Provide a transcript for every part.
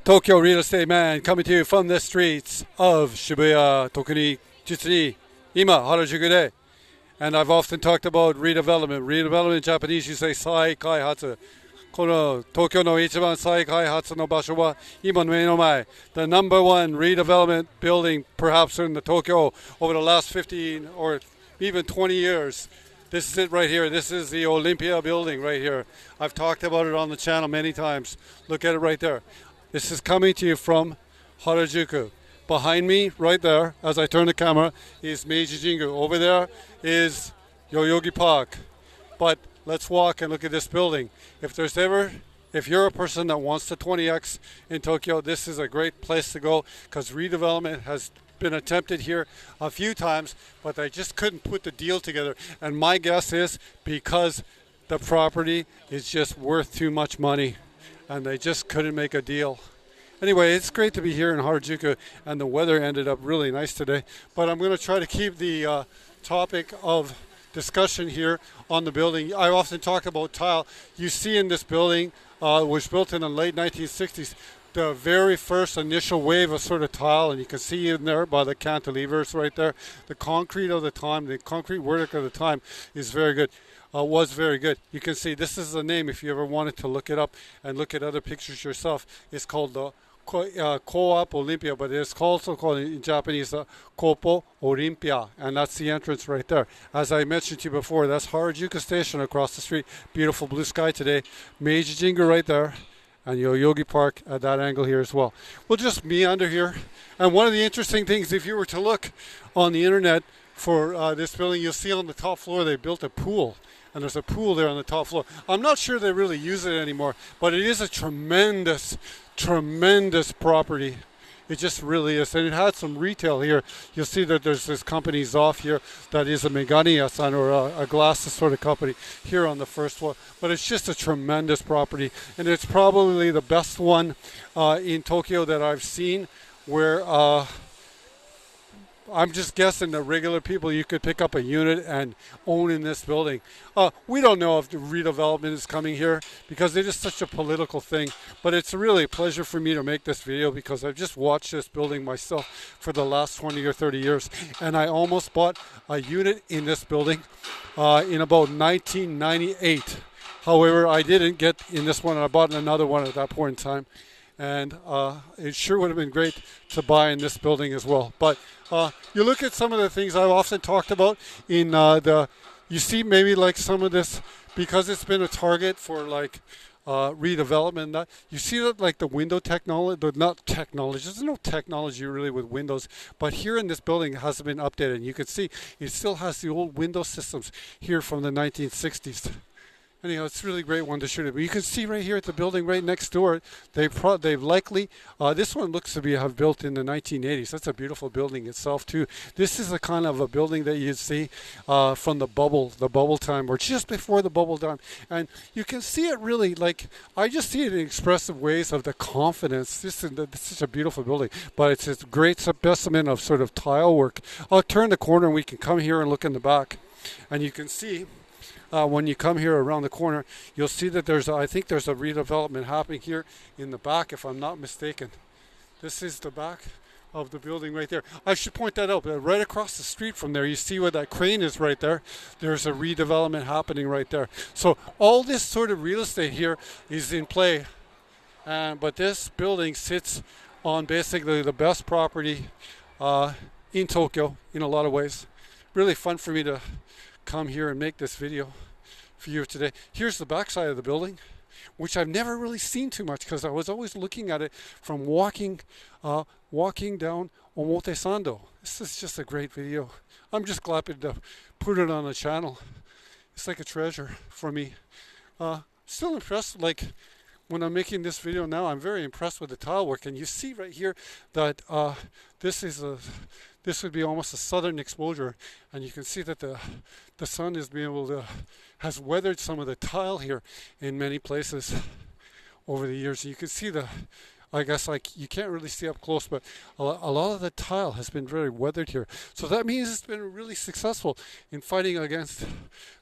Tokyo Real Estate Man coming to you from the streets of Shibuya, Tokuni, Jitsu, Ima, Harajuku de. And I've often talked about redevelopment. Redevelopment in Japanese, you say sai kaihatsu. この東京の一番再開発の場所は今の目の前 the number one redevelopment building perhaps in the Tokyo over the last 15 or even 20 years. This is it right here. This is the Olympia building right here. I've talked about it on the channel many times. Look at it right there. This is coming to you from Harajuku. Behind me, right there, as I turn the camera, is Meiji Jingu. Over there is Yoyogi Park. But let's walk and look at this building. If you're a person that wants to 20x in Tokyo, this is a great place to go because redevelopment has been attempted here a few times, but they just couldn't put the deal together. And my guess is because the property is just worth too much money and they just couldn't make a deal. Anyway, it's great to be here in Harajuku, and the weather ended up really nice today. But I'm going to try to keep the topic of discussion here on the building. I often talk about tile. You see in this building, was built in the late 1960s, the very first initial wave of sort of tile, and you can see in there by the cantilevers right there. The concrete of the time, the concrete work of the time is very good. Was very good. You can see this is the name if you ever wanted to look it up and look at other pictures yourself. It's called the Co-op Olympia, but it's also called in Japanese Kopo Olympia, and that's the entrance right there. As I mentioned to you before, that's Harajuku Station across the street. Beautiful blue sky today. Meiji Jingu right there, and Yoyogi Park at that angle here as well. We'll just meander here. And one of the interesting things, if you were to look on the internet for this building, you'll see on the top floor they built a pool. And there's a pool there on the top floor. I'm not sure they really use it anymore, but it is a tremendous property. It just really is. And it had some retail here. You'll see that there's this company Zoff here that is a Megane-san or a glasses sort of company here on the first floor. But it's just a tremendous property. And it's probably the best one in Tokyo that I've seen where I'm just guessing that regular people, you could pick up a unit and own in this building. We don't know if the redevelopment is coming here because it is such a political thing. But it's really a pleasure for me to make this video because I've just watched this building myself for the last 20 or 30 years. And I almost bought a unit in this building in about 1998. However, I didn't get in this one. I bought another one at that point in time. And it sure would have been great to buy in this building as well. But you look at some of the things I've often talked about in you see maybe like some of this, because it's been a target for like redevelopment. You see that like the window technology, not technology, there's no technology really with windows, but here in this building it hasn't been updated. You can see it still has the old window systems here from the 1960s. Anyhow, it's a really great one to shoot it. But you can see right here at the building right next door, they've likely, this one looks to have built in the 1980s. That's a beautiful building itself too. This is the kind of a building that you'd see from the bubble time, or just before the bubble time. And you can see it really, like, I just see it in expressive ways of the confidence. This is such a beautiful building, but it's a great specimen of sort of tile work. I'll turn the corner and we can come here and look in the back. And you can see, when you come here around the corner, you'll see that I think there's a redevelopment happening here in the back, if I'm not mistaken. This is the back of the building right there. I should point that out, but right across the street from there, you see where that crane is right there. There's a redevelopment happening right there. So all this sort of real estate here is in play. But this building sits on basically the best property in Tokyo in a lot of ways. Really fun for me to come here and make this video for you today. Here's the backside of the building, which I've never really seen too much because I was always looking at it from walking down Omotesando. This is just a great video. I'm just glad to put it on the channel. It's like a treasure for me. Still impressed, like when I'm making this video now, I'm very impressed with the tile work. And you see right here that this would be almost a southern exposure, and you can see that the sun has weathered some of the tile here in many places over the years. You can see I guess like you can't really see up close, but a lot of the tile has been very weathered here. So that means it's been really successful in fighting against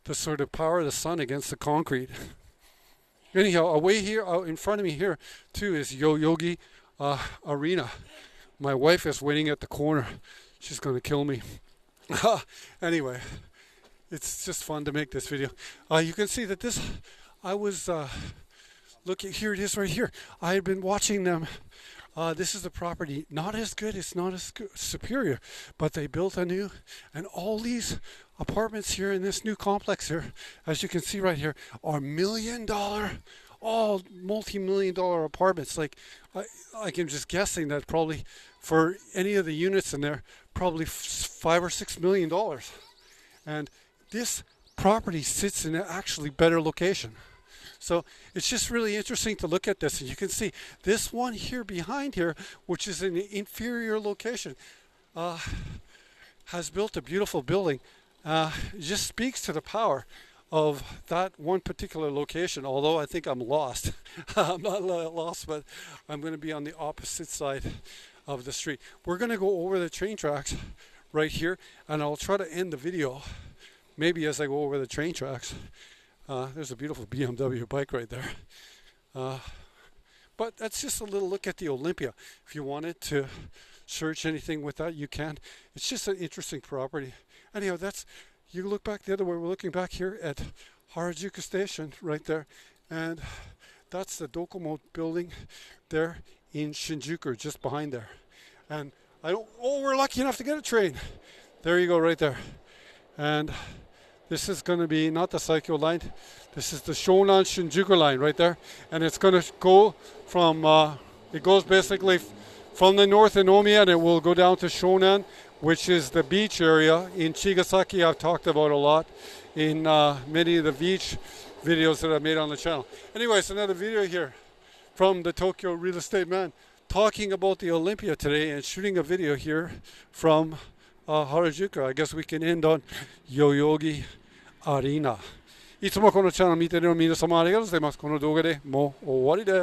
the sort of power of the sun against the concrete. Anyhow, away here, in front of me here too, is Yoyogi arena. My wife is waiting at the corner. She's going to kill me. Anyway, it's just fun to make this video. You can see that this, I was looking, here it is right here. I had been watching them. This is the property, not as good, it's not as good, superior, but they built a new, and all these apartments here in this new complex here, as you can see right here, are $1 million, all multi-million-dollar apartments. Like, I am just guessing that probably for any of the units in there, probably $5 or $6 million. And this property sits in an actually better location. So it's just really interesting to look at this. And you can see this one here behind here, which is in an inferior location, has built a beautiful building. It just speaks to the power of that one particular location, although I think I'm lost. I'm not lost, but I'm going to be on the opposite side of the street. We're going to go over the train tracks right here, and I'll try to end the video maybe as I go over the train tracks. There's a beautiful BMW bike right there. But that's just a little look at the Olympia. If you wanted to search anything with that, you can. It's just an interesting property. Anyhow, that's, you look back the other way, we're looking back here at Harajuku Station right there. And that's the Docomo building there in Shinjuku, just behind there. And we're lucky enough to get a train. There you go, right there. And this is going to be not the Saikyo line. This is the Shonan Shinjuku line right there. And it's going to go from, it goes basically from the north in Omiya, and it will go down to Shonan, which is the beach area in Chigasaki. I've talked about a lot in many of the beach videos that I've made on the channel. Anyways, another video here from the Tokyo Real Estate Man, talking about the Olympia today and shooting a video here from Harajuku. I guess we can end on Yoyogi Arena. いつもこのチャンネル見てる皆様ありがとうございます。この動画でもう終わりです。